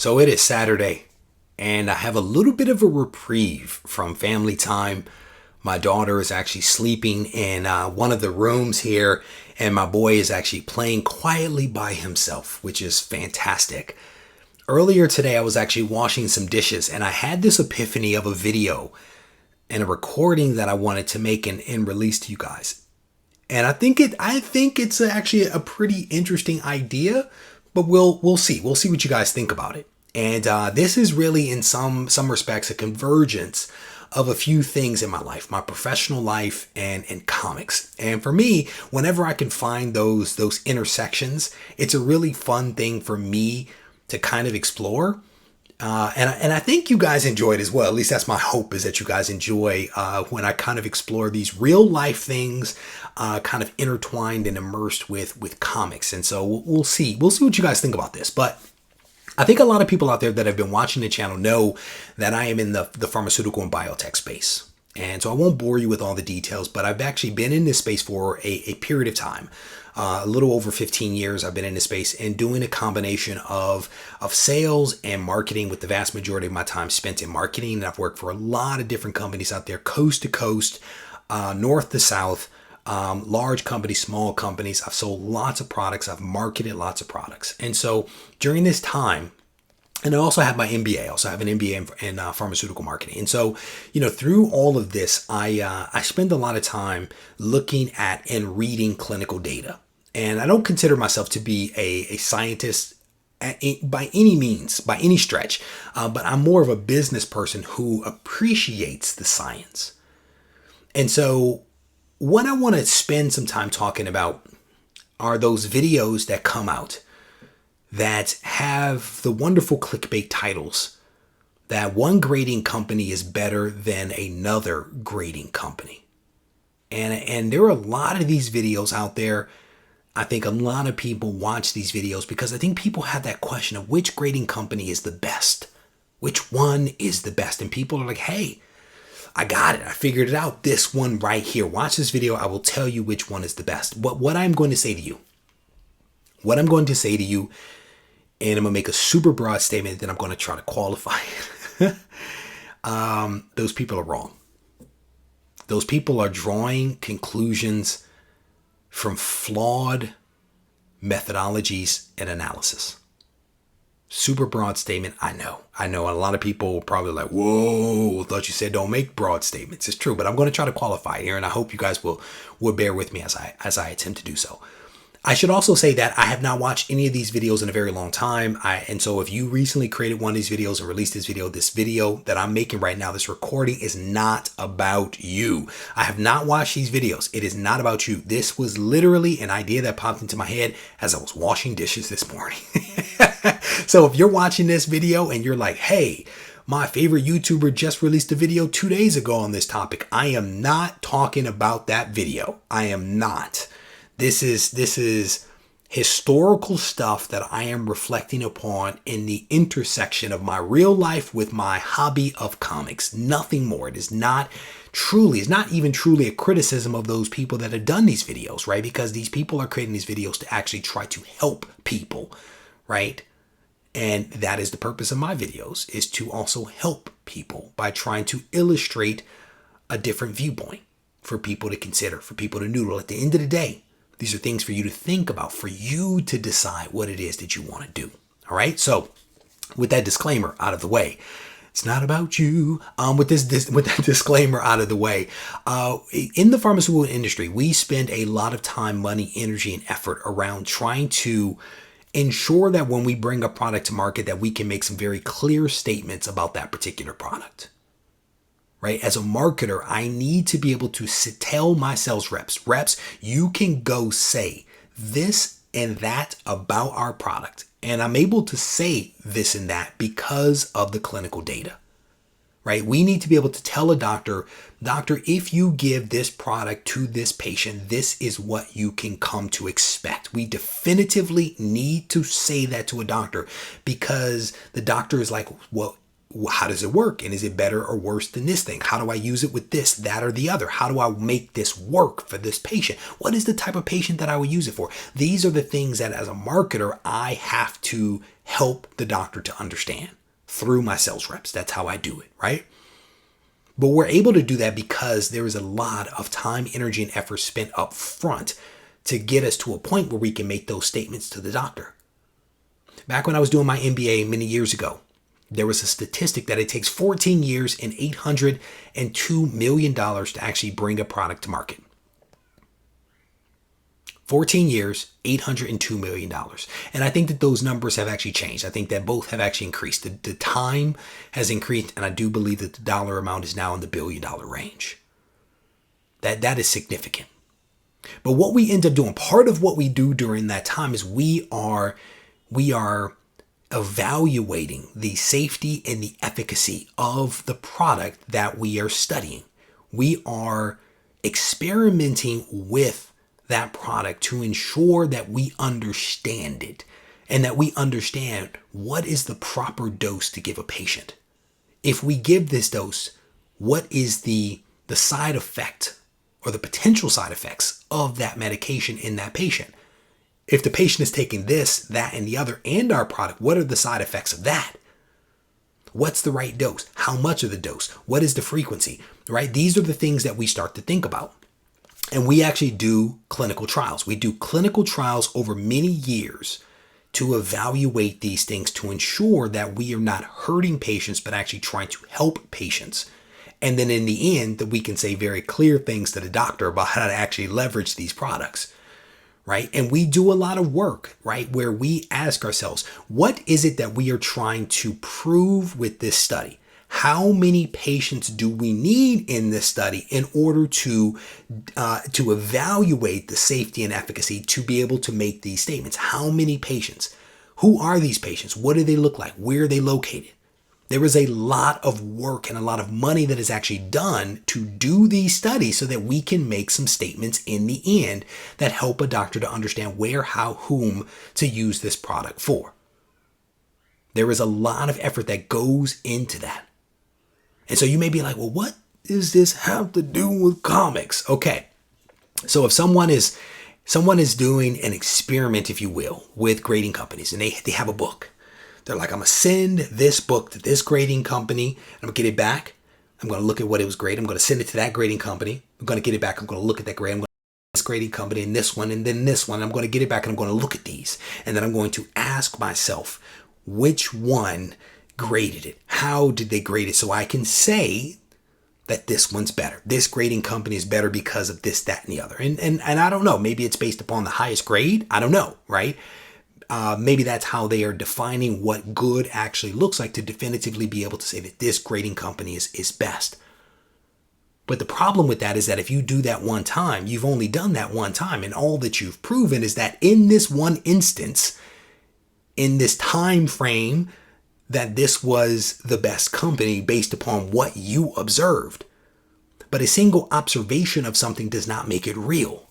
So it is Saturday, and I have a little bit of a reprieve from family time. My daughter is actually sleeping in one of the rooms here, and my boy is actually playing quietly by himself, which is fantastic. Earlier today, I was actually washing some dishes, and I had this epiphany of a video and a recording that I wanted to make and release to you guys. And I think it's actually a pretty interesting idea, but we'll see. We'll see what you guys think about it. And this is really, in some respects, a convergence of a few things in my life, my professional life and comics. And for me, whenever I can find those intersections, it's a really fun thing for me to kind of explore. And I think you guys enjoy it as well. At least that's my hope, is that you guys enjoy when I kind of explore these real life things kind of intertwined and immersed with comics. And so we'll see what you guys think about this. But I think a lot of people out there that have been watching the channel know that I am in the pharmaceutical and biotech space. And so I won't bore you with all the details, but I've actually been in this space for a period of time. A little over 15 years I've been in this space and doing a combination of sales and marketing, with the vast majority of my time spent in marketing. And I've worked for a lot of different companies out there, coast to coast, north to south, large companies, small companies. I've sold lots of products. I've marketed lots of products. And so during this time, and I also have my MBA. I also have an MBA in pharmaceutical marketing. And so, through all of this, I spend a lot of time looking at and reading clinical data. And I don't consider myself to be a scientist by any means, by any stretch, but I'm more of a business person who appreciates the science. And so what I want to spend some time talking about are those videos that come out that have the wonderful clickbait titles that one grading company is better than another grading company. And there are a lot of these videos out there. I think a lot of people watch these videos because I think people have that question of which grading company is the best. Which one is the best? And people are like, hey, I got it. I figured it out. This one right here. Watch this video. I will tell you which one is the best. But what I'm going to say to you, and I'm going to make a super broad statement, then I'm going to try to qualify it. Those people are wrong. Those people are drawing conclusions from flawed methodologies and analysis. Super broad statement. I know. A lot of people are probably like, whoa, thought you said don't make broad statements. It's true, but I'm going to try to qualify it here, and I hope you guys will bear with me as I attempt to do so. I should also say that I have not watched any of these videos in a very long time. And so if you recently created one of these videos and released this video that I'm making right now, this recording is not about you. I have not watched these videos. It is not about you. This was literally an idea that popped into my head as I was washing dishes this morning. So if you're watching this video and you're like, hey, my favorite YouTuber just released a video 2 days ago on this topic, I am not talking about that video. I am not. This is historical stuff that I am reflecting upon in the intersection of my real life with my hobby of comics. Nothing more. It's not even truly a criticism of those people that have done these videos, right? Because these people are creating these videos to actually try to help people, right? And that is the purpose of my videos, is to also help people by trying to illustrate a different viewpoint for people to consider, for people to noodle. At the end of the day, these are things for you to think about, for you to decide what it is that you want to do. All right. So with that disclaimer out of the way, it's not about you. With that disclaimer out of the way, in the pharmaceutical industry, we spend a lot of time, money, energy, and effort around trying to ensure that when we bring a product to market, that we can make some very clear statements about that particular product. Right? As a marketer, I need to be able to tell my sales reps, you can go say this and that about our product. And I'm able to say this and that because of the clinical data. Right? We need to be able to tell a doctor, if you give this product to this patient, this is what you can come to expect. We definitively need to say that to a doctor, because the doctor is like, well, how does it work? And is it better or worse than this thing? How do I use it with this, that, or the other? How do I make this work for this patient? What is the type of patient that I would use it for? These are the things that as a marketer, I have to help the doctor to understand through my sales reps. That's how I do it, right? But we're able to do that because there is a lot of time, energy, and effort spent up front to get us to a point where we can make those statements to the doctor. Back when I was doing my MBA many years ago, there was a statistic that it takes 14 years and $802 million to actually bring a product to market. 14 years, $802 million. And I think that those numbers have actually changed. I think that both have actually increased. The time has increased, and I do believe that the dollar amount is now in the $1 billion range. That is significant. But what we end up doing, part of what we do during that time is we are evaluating the safety and the efficacy of the product that we are studying. We are experimenting with that product to ensure that we understand it and that we understand what is the proper dose to give a patient. If we give this dose, what is the side effect or the potential side effects of that medication in that patient? If the patient is taking this, that, and the other, and our product, what are the side effects of that? What's the right dose? How much of the dose? What is the frequency? Right? These are the things that we start to think about. And we actually do clinical trials. We do clinical trials over many years to evaluate these things to ensure that we are not hurting patients, but actually trying to help patients. And then in the end, that we can say very clear things to the doctor about how to actually leverage these products. Right? And we do a lot of work, right? Where we ask ourselves, what is it that we are trying to prove with this study? How many patients do we need in this study in order to evaluate the safety and efficacy to be able to make these statements? How many patients? Who are these patients? What do they look like? Where are they located? There is a lot of work and a lot of money that is actually done to do these studies so that we can make some statements in the end that help a doctor to understand where, how, whom to use this product for. There is a lot of effort that goes into that. And so you may be like, well, what does this have to do with comics? Okay. So if someone is doing an experiment, if you will, with grading companies, and they have a book. They're like, I'm going to send this book to this grading company. I'm going to get it back. I'm going to look at what it was graded. I'm going to send it to that grading company. I'm going to get it back. I'm going to look at that grade. I'm going to this grading company and this one and then this one. I'm going to get it back and I'm going to look at these. And then I'm going to ask myself, which one graded it? How did they grade it? So I can say that this one's better. This grading company is better because of this, that, and the other. And I don't know. Maybe it's based upon the highest grade. I don't know, right? Maybe that's how they are defining what good actually looks like to definitively be able to say that this grading company is best. But the problem with that is that if you do that one time, you've only done that one time. And all that you've proven is that in this one instance, in this time frame, that this was the best company based upon what you observed. But a single observation of something does not make it real.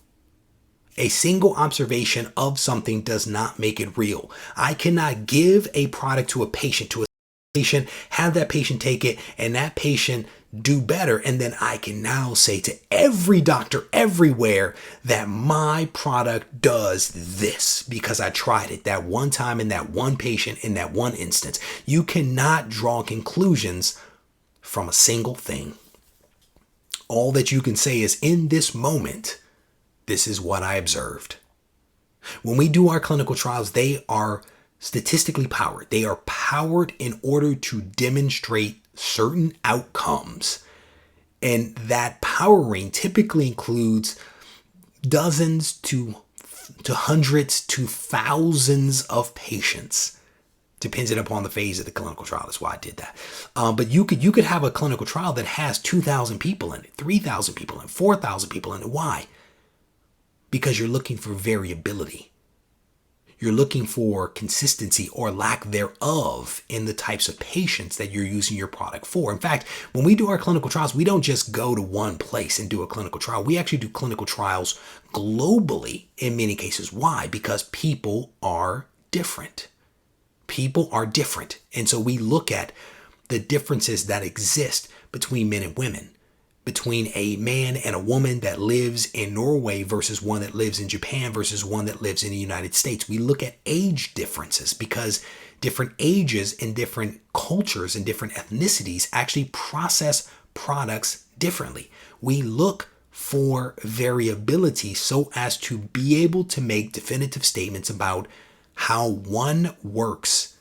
A single observation of something does not make it real. I cannot give a product to a patient, have that patient take it, and that patient do better. And then I can now say to every doctor everywhere that my product does this because I tried it that one time in that one patient in that one instance. You cannot draw conclusions from a single thing. All that you can say is in this moment, this is what I observed. When we do our clinical trials, they are statistically powered. They are powered in order to demonstrate certain outcomes. And that powering typically includes dozens to hundreds to thousands of patients, depending upon the phase of the clinical trial. That's why I did that. But you could have a clinical trial that has 2,000 people in it, 3,000 people in it, 4,000 people in it. Why? Because you're looking for variability. You're looking for consistency or lack thereof in the types of patients that you're using your product for. In fact, when we do our clinical trials, we don't just go to one place and do a clinical trial. We actually do clinical trials globally in many cases. Why? Because people are different. People are different. And so we look at the differences that exist between men and women, between a man and a woman that lives in Norway versus one that lives in Japan versus one that lives in the United States. We look at age differences because different ages and different cultures and different ethnicities actually process products differently. We look for variability so as to be able to make definitive statements about how one works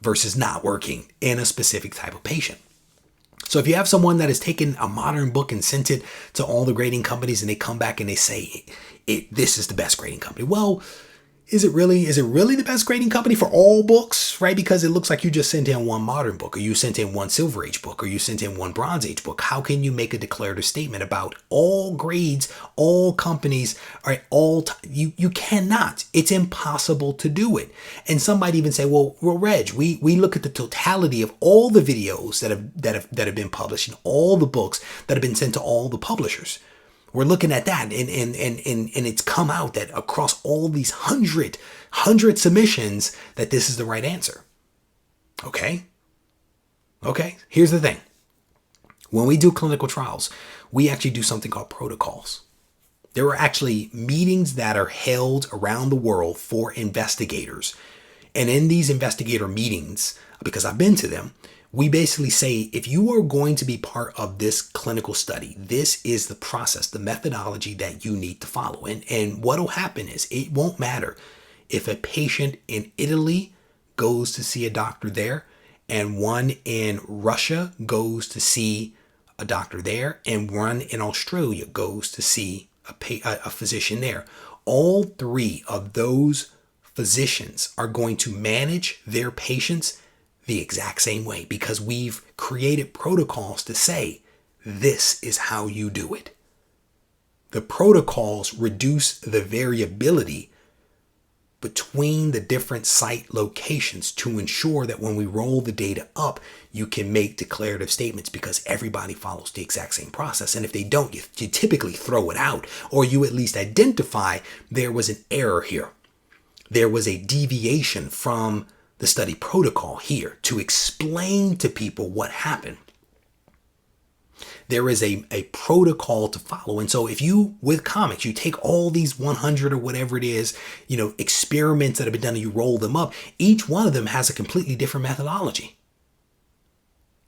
versus not working in a specific type of patient. So if you have someone that has taken a modern book and sent it to all the grading companies and they come back and they say, this is the best grading company. Well, is it really the best grading company for all books, right? Because it looks like you just sent in one modern book, or you sent in one Silver Age book, or you sent in one Bronze Age book. How can you make a declarative statement about all grades, all companies, or you cannot. It's impossible to do it. And some might even say, well, Reg, we look at the totality of all the videos that have been published and all the books that have been sent to all the publishers. We're looking at that, and it's come out that across all these hundred submissions that this is the right answer. Okay. Here's the thing. When we do clinical trials, we actually do something called protocols. There are actually meetings that are held around the world for investigators. And in these investigator meetings, because I've been to them, we basically say, if you are going to be part of this clinical study, this is the process, the methodology that you need to follow. And what will happen is it won't matter if a patient in Italy goes to see a doctor there and one in Russia goes to see a doctor there and one in Australia goes to see a physician there. All three of those physicians are going to manage their patients the exact same way because we've created protocols to say, this is how you do it. The protocols reduce the variability between the different site locations to ensure that when we roll the data up, you can make declarative statements because everybody follows the exact same process. And if they don't, you typically throw it out, or you at least identify there was an error here. There was a deviation from the study protocol here to explain to people what happened. There is a protocol to follow. And so if you, with comics, you take all these 100 or whatever it is, experiments that have been done and you roll them up, each one of them has a completely different methodology.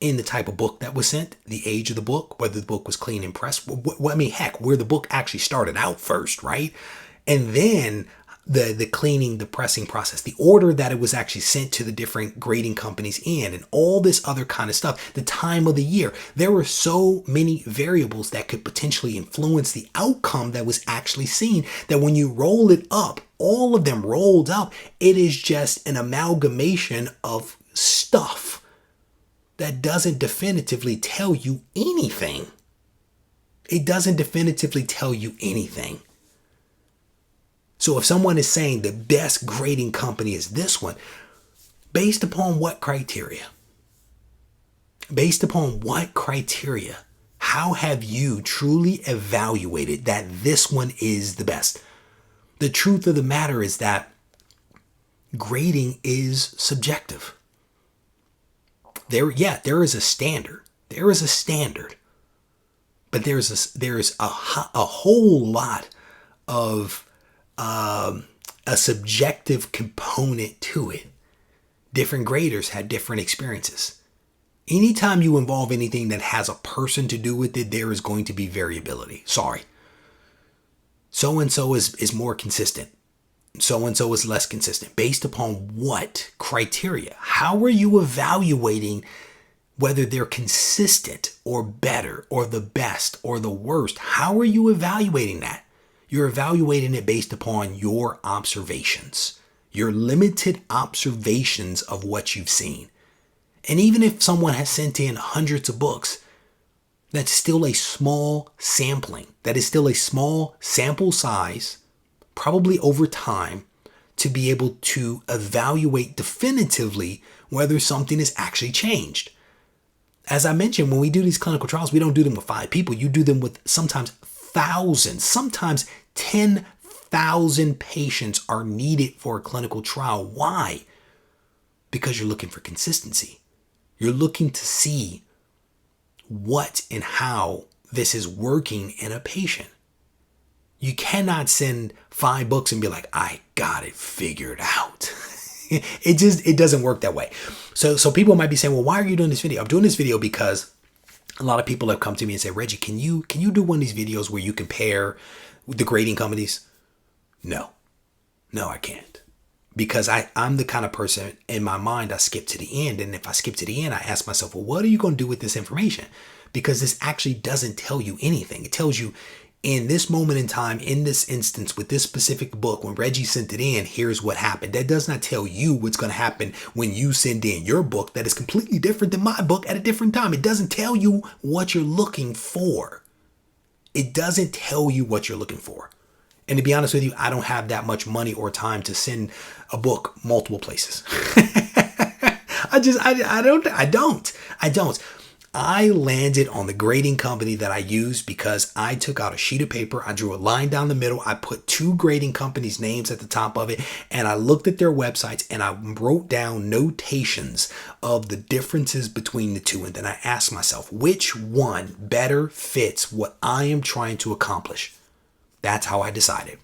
In the type of book that was sent, the age of the book, whether the book was clean and pressed, where the book actually started out first, right? And then the cleaning, the pressing process, the order that it was actually sent to the different grading companies in, and all this other kind of stuff, the time of the year. There were so many variables that could potentially influence the outcome that was actually seen that when you roll it up, all of them rolled up, it is just an amalgamation of stuff that doesn't definitively tell you anything. It doesn't definitively tell you anything. So if someone is saying the best grading company is this one, based upon what criteria? Based upon what criteria? How have you truly evaluated that this one is the best? The truth of the matter is that grading is subjective. There is a standard. There is a standard. But there is a whole lot of a subjective component to it. Different graders had different experiences. Anytime you involve anything that has a person to do with it, there is going to be variability. Sorry. So-and-so is more consistent. So-and-so is less consistent. Based upon what criteria? How are you evaluating whether they're consistent or better or the best or the worst? How are you evaluating that? You're evaluating it based upon your observations, your limited observations of what you've seen. And even if someone has sent in hundreds of books, that's still a small sampling. That is still a small sample size, probably over time, to be able to evaluate definitively whether something is actually changed. As I mentioned, when we do these clinical trials, we don't do them with 5 people. You do them with sometimes thousands, sometimes 10,000 patients are needed for a clinical trial. Why? Because you're looking for consistency. You're looking to see what and how this is working in a patient. You cannot send 5 books and be like, I got it figured out. It doesn't work that way. So people might be saying, well, why are you doing this video? I'm doing this video because a lot of people have come to me and said, Reggie, can you do one of these videos where you compare the grading companies? No, I can't. Because I'm the kind of person, in my mind, I skip to the end. And if I skip to the end, I ask myself, well, what are you going to do with this information? Because this actually doesn't tell you anything. It tells you, in this moment in time, in this instance, with this specific book, when Reggie sent it in, here's what happened. That does not tell you what's going to happen when you send in your book that is completely different than my book at a different time. It doesn't tell you what you're looking for. It doesn't tell you what you're looking for. And to be honest with you, I don't have that much money or time to send a book multiple places. I don't. I landed on the grading company that I used because I took out a sheet of paper. I drew a line down the middle. I put 2 grading companies' names at the top of it. And I looked at their websites and I wrote down notations of the differences between the 2. And then I asked myself, which one better fits what I am trying to accomplish? That's how I decided.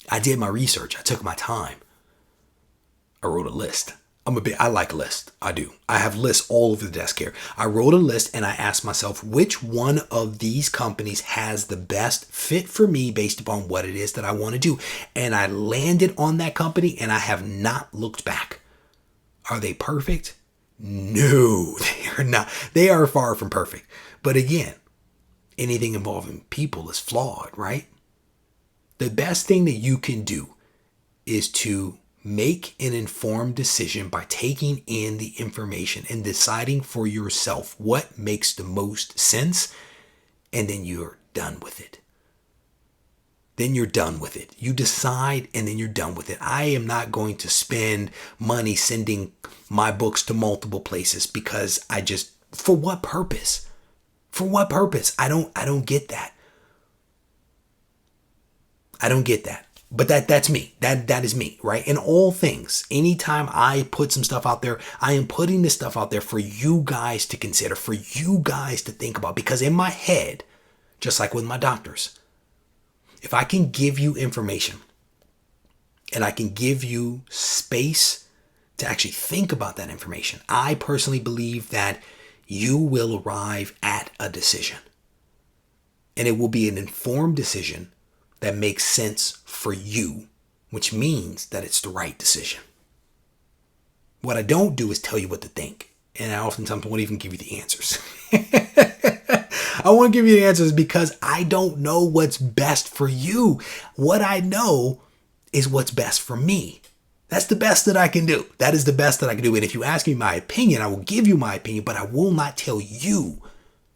I did my research. I took my time. I wrote a list. I like lists. I do. I have lists all over the desk here. I wrote a list and I asked myself, which one of these companies has the best fit for me based upon what it is that I want to do? And I landed on that company and I have not looked back. Are they perfect? No, they are not. They are far from perfect. But again, anything involving people is flawed, right? The best thing that you can do is to make an informed decision by taking in the information and deciding for yourself what makes the most sense, and then you're done with it. You decide and then you're done with it. I am not going to spend money sending my books to multiple places because for what purpose? For what purpose? I don't get that. I don't get that. But that's me. That is me, right? In all things, anytime I put some stuff out there, I am putting this stuff out there for you guys to consider, for you guys to think about. Because in my head, just like with my doctors, if I can give you information and I can give you space to actually think about that information, I personally believe that you will arrive at a decision. And it will be an informed decision that makes sense for you, which means that it's the right decision. What I don't do is tell you what to think. And I oftentimes won't even give you the answers. I won't give you the answers because I don't know what's best for you. What I know is what's best for me. That's the best that I can do. That is the best that I can do. And if you ask me my opinion, I will give you my opinion, but I will not tell you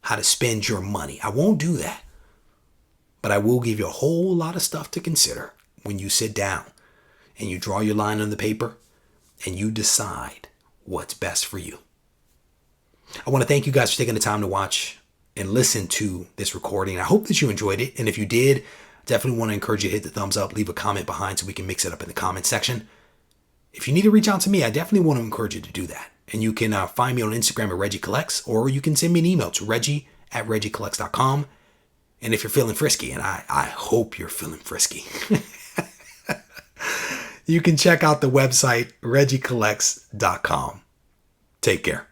how to spend your money. I won't do that. But I will give you a whole lot of stuff to consider when you sit down and you draw your line on the paper and you decide what's best for you. I want to thank you guys for taking the time to watch and listen to this recording. I hope that you enjoyed it. And if you did, definitely want to encourage you to hit the thumbs up, leave a comment behind so we can mix it up in the comment section. If you need to reach out to me, I definitely want to encourage you to do that. And you can find me on Instagram at Regie Collects, or you can send me an email to reggie@regiecollects.com. And if you're feeling frisky, and I hope you're feeling frisky, you can check out the website regiecollects.com. Take care.